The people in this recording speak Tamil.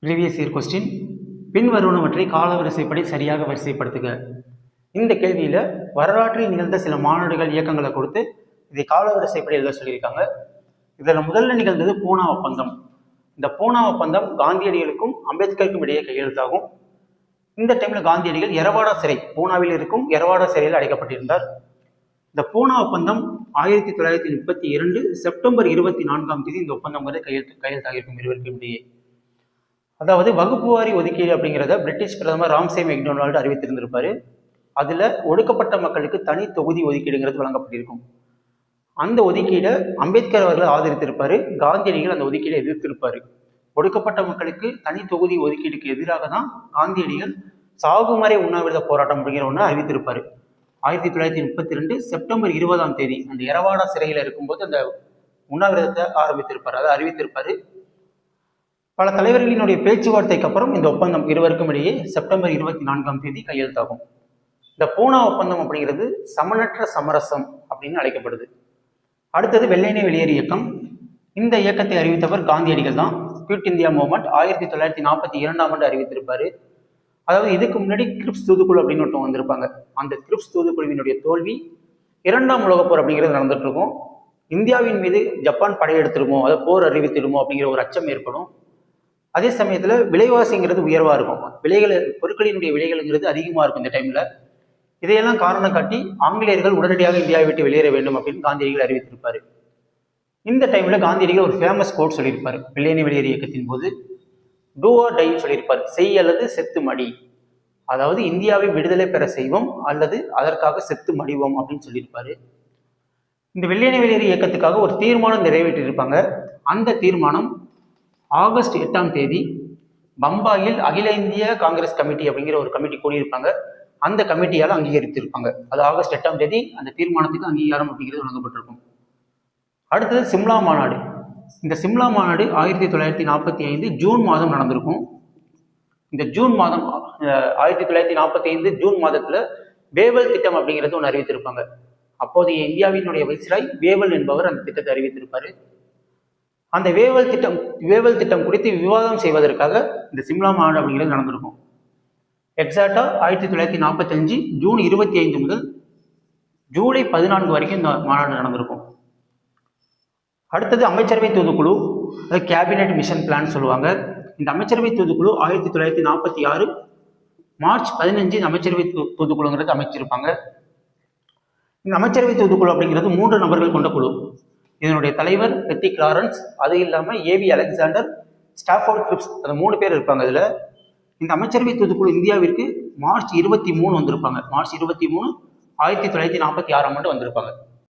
ப்ரீவியஸ் இயர் கொஸ்டின் பின்வருவனவற்றை காலவரிசைப்படி சரியாக வரிசைப்படுத்துக. இந்த கேள்வியில் வரலாற்றில் நிகழ்ந்த சில மாநாடுகள் இயக்கங்களை கொடுத்து இதை காலவரிசைப்படி எழுத சொல்லியிருக்காங்க. இதில் முதல்ல நிகழ்ந்தது பூனா ஒப்பந்தம். இந்த பூனா ஒப்பந்தம் காந்தியடிகளுக்கும் அம்பேத்கருக்கும் இடையே கையெழுத்தாகும். இந்த டைம்ல காந்தியடிகள் எரவாடா சிறை, பூனாவில் இருக்கும் எரவாடா சிறையில் அடைக்கப்பட்டிருந்தார். இந்த பூனா ஒப்பந்தம் 1932 செப்டம்பர் 24 இந்த ஒப்பந்தம் கையெழுத்தாகிருக்கும் இருவருக்கும் இடையே. அதாவது வகுப்புவாரி ஒதுக்கீடு அப்படிங்கிறத பிரிட்டிஷ் பிரதமர் ராம்சே மெக்டொனால்டு அறிவித்திருந்திருப்பாரு. அதுல ஒடுக்கப்பட்ட மக்களுக்கு தனி தொகுதி ஒதுக்கீடுங்கிறது வழங்கப்பட்டிருக்கும். அந்த ஒதுக்கீடை அம்பேத்கர் அவர்கள் ஆதரித்திருப்பாரு. காந்தியடிகள் அந்த ஒதுக்கீடை எதிர்த்திருப்பாரு. ஒடுக்கப்பட்ட மக்களுக்கு தனி தொகுதி ஒதுக்கீடுக்கு எதிராக தான் காந்தியடிகள் சாகுமறை உண்ணாவிரத போராட்டம் அப்படிங்கிற ஒன்று அறிவித்திருப்பாரு. 1932 செப்டம்பர் 20 அந்த எரவாடா சிறையில் இருக்கும்போது அந்த உண்ணாவிரதத்தை ஆரம்பித்திருப்பாரு, அதை அறிவித்திருப்பாரு. பல தலைவர்களினுடைய பேச்சுவார்த்தைக்கு அப்புறம் இந்த ஒப்பந்தம் இருவருக்கும் இடையே செப்டம்பர் 24 கையெழுத்தாகும். இந்த பூனா ஒப்பந்தம் அப்படிங்கிறது சமனற்ற சமரசம் அப்படின்னு அழைக்கப்படுது. அடுத்தது வெள்ளையனே வெளியேறு இயக்கம். இந்த இயக்கத்தை அறிவித்தவர் காந்தியடிகள் தான். Quit India movement 1942 அறிவித்திருப்பாரு. அதாவது இதுக்கு முன்னாடி கிரிப்ஸ் தூதுக்குழு அப்படின்னு ஒருத்தவங்க வந்திருப்பாங்க. அந்த கிரிப்ஸ் தூதுக்குழுவினுடைய தோல்வி 2ஆம் உலகப் போர் அப்படிங்கிறது நடந்துட்டு இருக்கும். இந்தியாவின் மீது ஜப்பான் படையெடுத்துருமோ, அதை போர் அறிவித்திடுமோ அப்படிங்கிற ஒரு அச்சம் ஏற்படும். அதே சமயத்துல விலைவாசிங்கிறது உயர்வா இருக்கும். பொருட்களினுடைய விலைகள்ங்கிறது அதிகமா இருக்கும் இந்த டைம்ல. இதையெல்லாம் காரணம் காட்டி ஆங்கிலேயர்கள் உடனடியாக இந்தியாவை விட்டு வெளியேற வேண்டும் அப்படின்னு காந்தியடிகள் அறிவித்திருப்பாரு. இந்த டைம்ல காந்தியடிகள் ஒரு ஃபேமஸ் கோட் சொல்லியிருப்பாரு. வெள்ளையனே வெளியேறு இயக்கத்தின் போது டூ ஆர் டைன்னு சொல்லியிருப்பார். செய் அல்லது செத்து மடி. அதாவது இந்தியாவை விடுதலை பெற செய்வோம் அல்லது அதற்காக செத்து மடிவோம் அப்படின்னு சொல்லியிருப்பாரு. இந்த வெள்ளையனே வெளியேறு இயக்கத்துக்காக ஒரு தீர்மானம் நிறைவேற்றியிருப்பாங்க. அந்த தீர்மானம் ஆகஸ்ட் 8 பம்பாயில் அகில இந்திய காங்கிரஸ் கமிட்டி அப்படிங்கிற ஒரு கமிட்டி கூடியிருப்பாங்க. அந்த கமிட்டியால் அங்கீகரித்திருப்பாங்க. அது ஆகஸ்ட் 8 அந்த தீர்மானத்துக்கு அங்கீகாரம் அப்படிங்கிறது வழங்கப்பட்டிருக்கும். அடுத்தது சிம்லா மாநாடு. இந்த சிம்லா மாநாடு 1945 ஜூன் மாதம் நடந்திருக்கும். இந்த ஜூன் மாதம் 1945 ஜூன் மாதத்துல வேவல் திட்டம் அப்படிங்கிறது ஒன்று அறிவித்திருப்பாங்க. அப்போதைய இந்தியாவினுடைய வைஸ்ராய் வேவல் என்பவர் அந்த திட்டத்தை அறிவித்திருப்பாரு. அந்த வேவல் திட்டம் குறித்து விவாதம் செய்வதற்காக இந்த சிம்லா மாநாடு அப்படிங்கிறது நடந்திருக்கும். எக்ஸாக்டா 1945 ஜூன் 25 முதல் ஜூலை 14 வரைக்கும் இந்த மாநாடு நடந்திருக்கும். அடுத்தது அமைச்சரவை தூதுக்குழு, அது கேபினெட் மிஷன் பிளான் சொல்லுவாங்க. இந்த அமைச்சரவை தூதுக்குழு 1946 மார்ச் 15 அமைச்சரவை தூதுக்குழுங்கிறது அமைச்சிருப்பாங்க. இந்த அமைச்சரவை தூதுக்குழு அப்படிங்கிறது 3 நபர்கள் கொண்ட குழு. இதனுடைய தலைவர் பெத்திக் லாரன்ஸ், அது இல்லாம ஏவி அலெக்சாண்டர், ஸ்டாஃபோர்ட் கிரிப்ஸ், அந்த 3 பேர் இருப்பாங்க. இதுல இந்த அமைச்சரவை தூதுக்குழு இந்தியாவிற்கு மார்ச் 23 வந்திருப்பாங்க. மார்ச் 23 1946 வந்திருப்பாங்க.